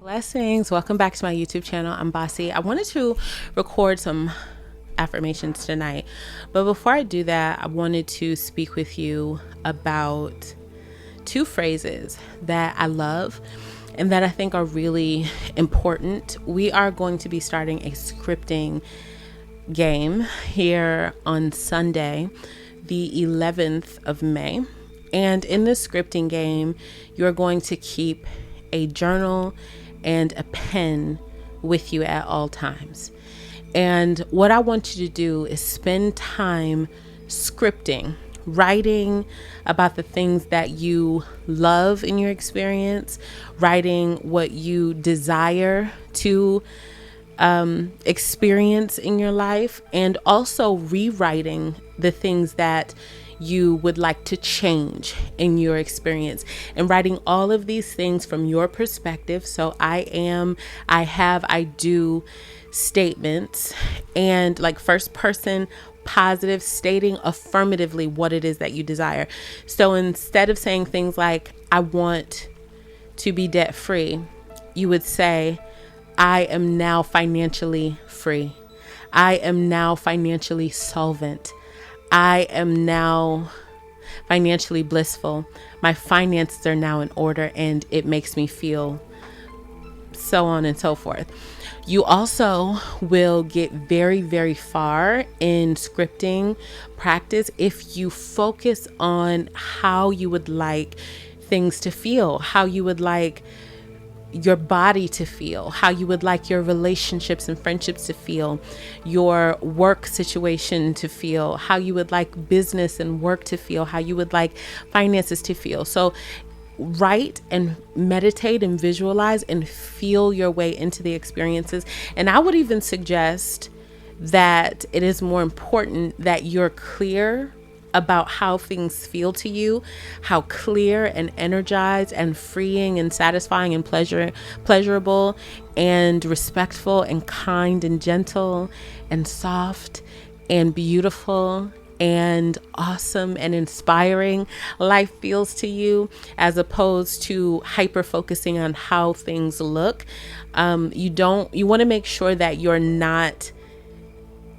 Blessings. Welcome back to my YouTube channel. I'm Bossy. I wanted to record some affirmations tonight, but before I do that, I wanted to speak with you about two phrases that I love and that I think are really important. We are going to be starting a scripting game here on Sunday, the 11th of May. And in this scripting game, you're going to keep a journal and a pen with you at all times. And what I want you to do is spend time scripting, writing about the things that you love in your experience, writing what you desire to experience in your life, and also rewriting the things that you would like to change in your experience, and writing all of these things from your perspective. So I have, I do statements, and like first person positive, stating affirmatively what it is that you desire. So instead of saying things like, I want to be debt free, you would say, I am now financially free. I am now financially solvent. I am now financially blissful. My finances are now in order and it makes me feel so on and so forth. You also will get very, very far in scripting practice if you focus on how you would like things to feel, how you would like your body to feel, how you would like your relationships and friendships to feel, your work situation to feel, how you would like business and work to feel, how you would like finances to feel. So write and meditate and visualize and feel your way into the experiences. And I would even suggest that it is more important that you're clear about how things feel to you, how clear and energized and freeing and satisfying and pleasurable and respectful and kind and gentle and soft and beautiful and awesome and inspiring life feels to you, as opposed to hyper focusing on how things look. You want to make sure that you're not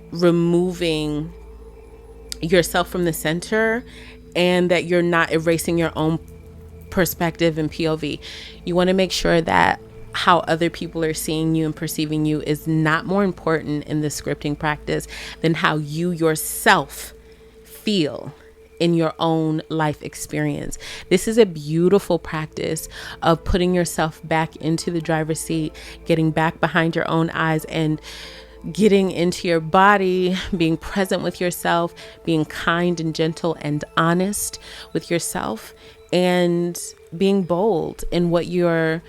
removing yourself from the center, and that you're not erasing your own perspective and POV. You want to make sure that how other people are seeing you and perceiving you is not more important in the scripting practice than how you yourself feel in your own life experience. This is a beautiful practice of putting yourself back into the driver's seat, getting back behind your own eyes, and getting into your body, being present with yourself, being kind and gentle and honest with yourself, and being bold in what you're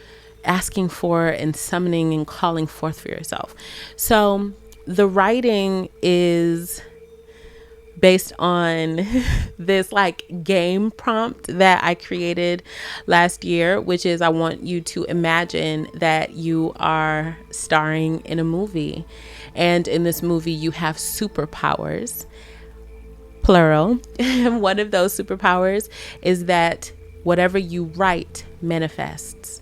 asking for and summoning and calling forth for yourself. So the writing is based on this like game prompt that I created last year, which is, I want you to imagine that you are starring in a movie. And in this movie, you have superpowers, plural. And one of those superpowers is that whatever you write manifests.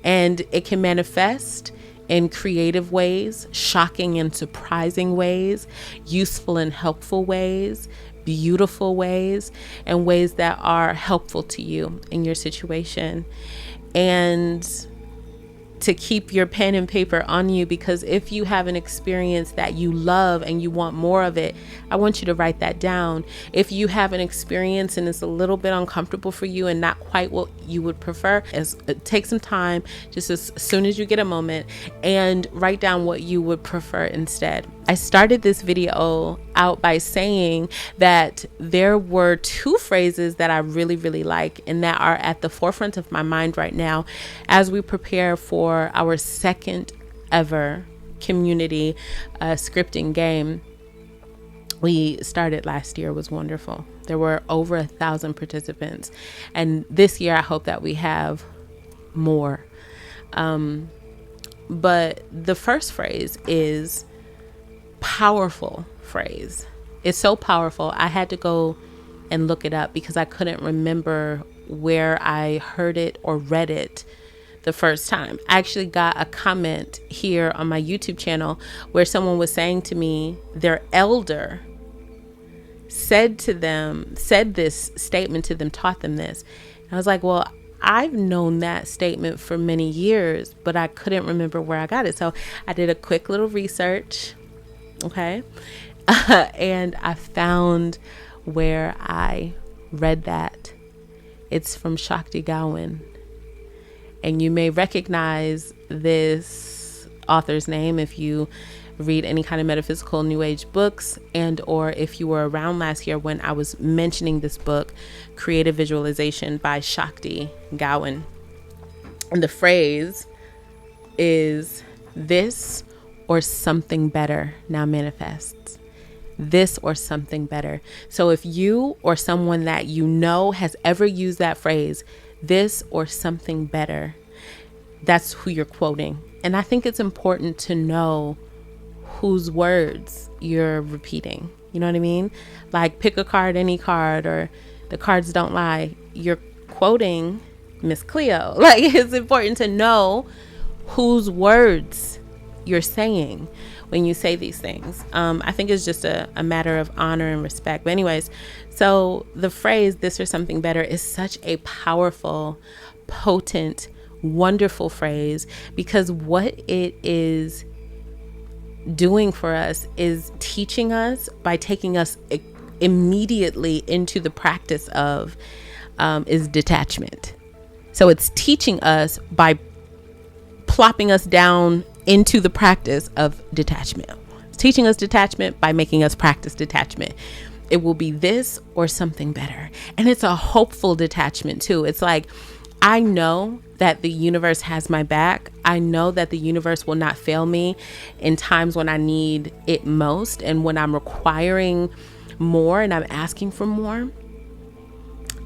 And it can manifest in creative ways, shocking and surprising ways, useful and helpful ways, beautiful ways, and ways that are helpful to you in your situation. And to keep your pen and paper on you, because if you have an experience that you love and you want more of it, I want you to write that down. If you have an experience and it's a little bit uncomfortable for you and not quite what you would prefer, take some time, just as soon as you get a moment, and write down what you would prefer instead. I started this video out by saying that there were two phrases that I really, really like and that are at the forefront of my mind right now as we prepare for our second ever community scripting game. We started last year. It was wonderful. There were over 1,000 participants, and this year I hope that we have more. But the first phrase is powerful phrase. It's so powerful. I had to go and look it up because I couldn't remember where I heard it or read it the first time. I actually got a comment here on my YouTube channel where someone was saying to me, their elder said this statement to them, taught them this. And I was like, well, I've known that statement for many years, but I couldn't remember where I got it. So I did a quick little research. Okay. And I found where I read that. It's from Shakti Gawain. And you may recognize this author's name if you read any kind of metaphysical new age books, and or if you were around last year when I was mentioning this book, Creative Visualization by Shakti Gawain. And the phrase is, this or something better now manifests. This or something better. So if you or someone that you know has ever used that phrase, this or something better, that's who you're quoting. And I think it's important to know whose words you're repeating. You know what I mean? Like, pick a card, any card, or the cards don't lie. You're quoting Miss Cleo. Like, it's important to know whose words you're saying when you say these things. I think it's just a matter of honor and respect. But anyways, so the phrase, this or something better, is such a powerful, potent, wonderful phrase, because what it is doing for us is teaching us by taking us immediately into the practice of is detachment. So it's teaching us by plopping us down into the practice of detachment. It's teaching us detachment by making us practice detachment. It will be this or something better. And it's a hopeful detachment too. It's like, I know that the universe has my back. I know that the universe will not fail me in times when I need it most, and when I'm requiring more and I'm asking for more.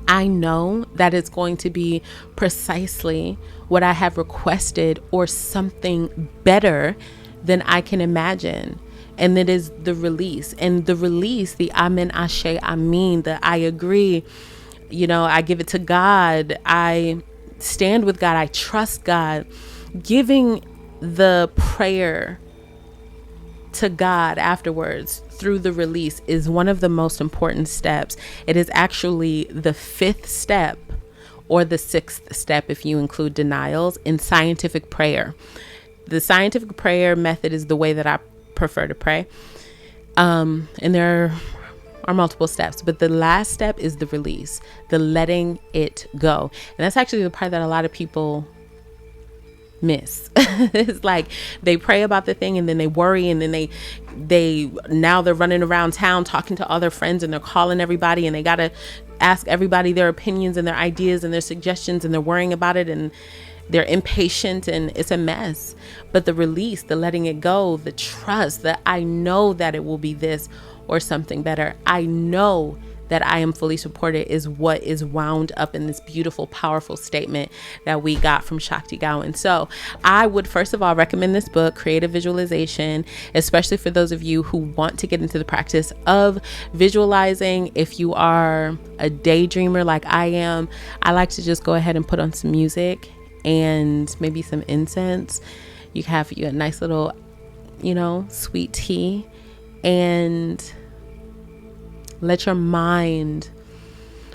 I know that it's going to be precisely what I have requested, or something better than I can imagine. And it is the release. And the release, the amen, ashe, amin, the I agree, you know, I give it to God. I stand with God. I trust God. Giving the prayer to God afterwards through the release is one of the most important steps. It is actually the 5th step, or the 6th step if you include denials, in scientific prayer. The scientific prayer method is the way that I prefer to pray. And there are multiple steps, but the last step is the release, the letting it go. And that's actually the part that a lot of people miss. It's like they pray about the thing and then they worry, and then they now they're running around town talking to all their friends, and they're calling everybody, and they got to ask everybody their opinions and their ideas and their suggestions, and they're worrying about it, and they're impatient, and it's a mess. But the release, the letting it go, the trust that I know that it will be this or something better, I know that I am fully supported, is what is wound up in this beautiful, powerful statement that we got from Shakti Gawain. So I would first of all recommend this book, Creative Visualization, especially for those of you who want to get into the practice of visualizing. If you are a daydreamer like I am, I like to just go ahead and put on some music and maybe some incense. You have a nice little, sweet tea, and let your mind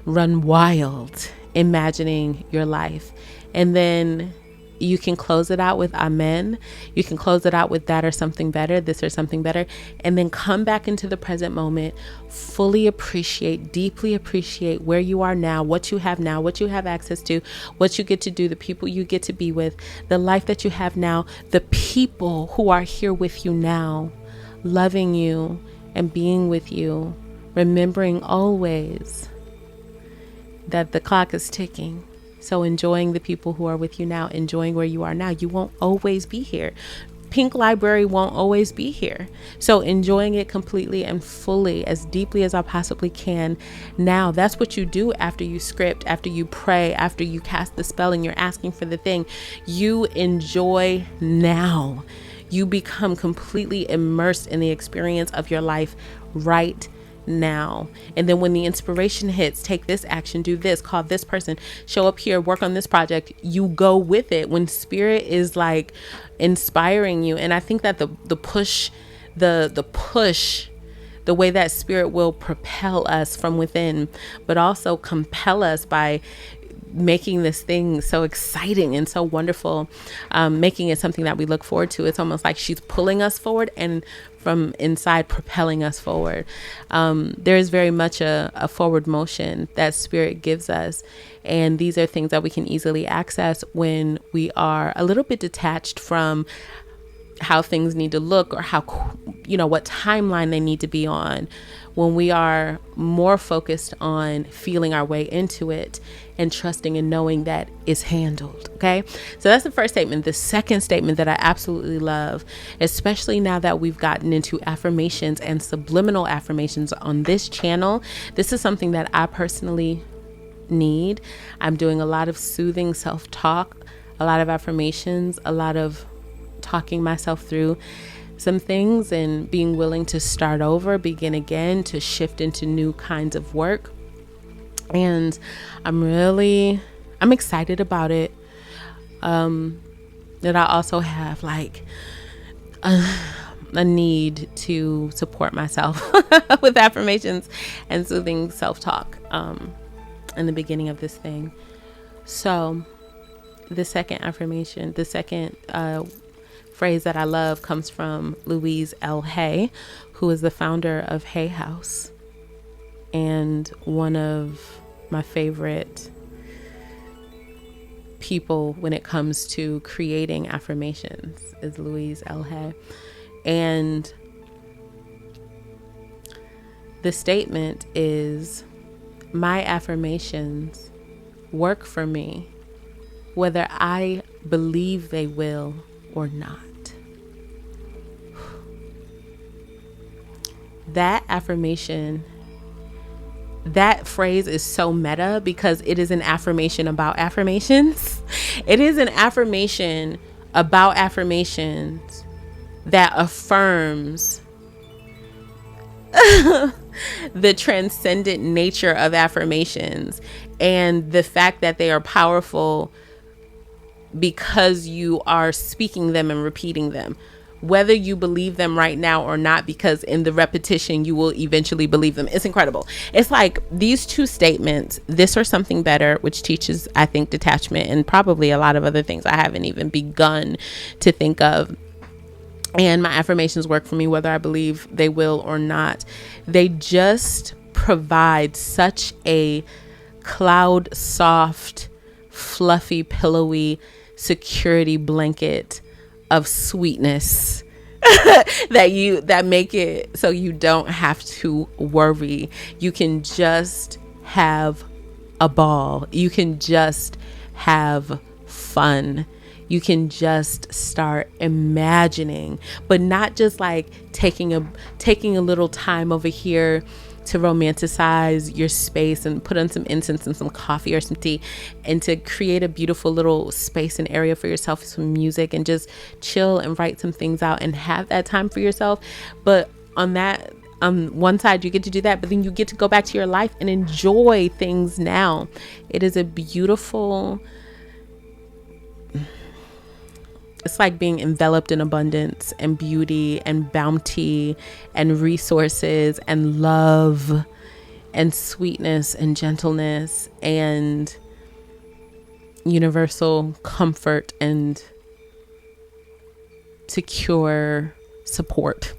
run wild, imagining your life. And then you can close it out with amen. You can close it out with that or something better, this or something better. And then come back into the present moment, fully appreciate, deeply appreciate where you are now, what you have now, what you have access to, what you get to do, the people you get to be with, the life that you have now, the people who are here with you now, loving you and being with you. Remembering always that the clock is ticking. So enjoying the people who are with you now, enjoying where you are now. You won't always be here. Pink Library won't always be here. So enjoying it completely and fully, as deeply as I possibly can now. That's what you do after you script, after you pray, after you cast the spell and you're asking for the thing. You enjoy now. You become completely immersed in the experience of your life right now. And then when the inspiration hits, take this action, do this, call this person, show up here, work on this project. You go with it when spirit is like inspiring you. And I think that the push, the push, the way that spirit will propel us from within, but also compel us by making this thing so exciting and so wonderful, making it something that we look forward to. It's almost like she's pulling us forward and from inside propelling us forward. There is very much a forward motion that spirit gives us. And these are things that we can easily access when we are a little bit detached from how things need to look or how, what timeline they need to be on. When we are more focused on feeling our way into it and trusting and knowing that it's handled. Okay. So that's the first statement. The second statement that I absolutely love, especially now that we've gotten into affirmations and subliminal affirmations on this channel, this is something that I personally need. I'm doing a lot of soothing self-talk, a lot of affirmations, a lot of talking myself through some things and being willing to start over, begin again, to shift into new kinds of work. And I'm excited about it. That I also have like a need to support myself with affirmations and soothing self-talk in the beginning of this thing. So the second affirmation, the second phrase that I love comes from Louise L. Hay, who is the founder of Hay House. And one of my favorite people when it comes to creating affirmations is Louise L. Hay. And the statement is, my affirmations work for me, whether I believe they will or not. That affirmation, that phrase is so meta because it is an affirmation about affirmations. It is an affirmation about affirmations that affirms the transcendent nature of affirmations and the fact that they are powerful because you are speaking them and repeating them, whether you believe them right now or not, because in the repetition, you will eventually believe them. It's incredible. It's like these two statements, this or something better, which teaches, I think, detachment and probably a lot of other things I haven't even begun to think of. And my affirmations work for me, whether I believe they will or not. They just provide such a cloud soft, fluffy, pillowy security blanket of sweetness that make it so you don't have to worry. You can just have a ball. You can just have fun. You can just start imagining, but not just like taking a little time over here to romanticize your space and put on some incense and some coffee or some tea and to create a beautiful little space and area for yourself, some music, and just chill and write some things out and have that time for yourself. But on that, one side, you get to do that, but then you get to go back to your life and enjoy things now. It is a beautiful, it's like being enveloped in abundance and beauty and bounty and resources and love and sweetness and gentleness and universal comfort and secure support.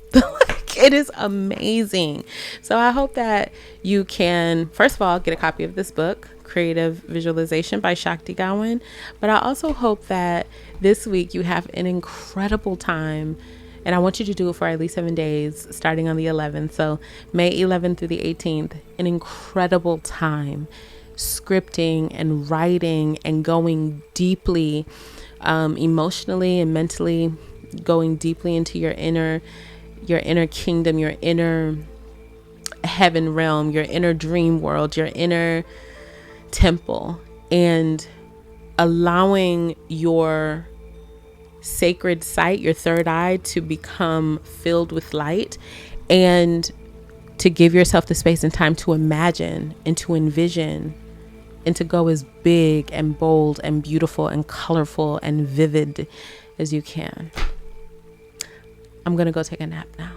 It is amazing. So I hope that you can, first of all, get a copy of this book, Creative Visualization by Shakti Gawain. But I also hope that this week you have an incredible time. And I want you to do it for at least 7 days, starting on the 11th. So May 11th through the 18th, an incredible time scripting and writing and going deeply, emotionally and mentally, going deeply into your inner kingdom, your inner heaven realm, your inner dream world, your inner temple, and allowing your sacred site, your third eye, to become filled with light, and to give yourself the space and time to imagine and to envision and to go as big and bold and beautiful and colorful and vivid as you can. I'm going to go take a nap now.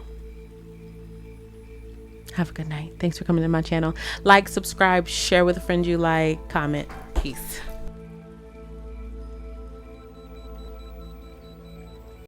Have a good night. Thanks for coming to my channel. Like, subscribe, share with a friend you like, comment. Peace.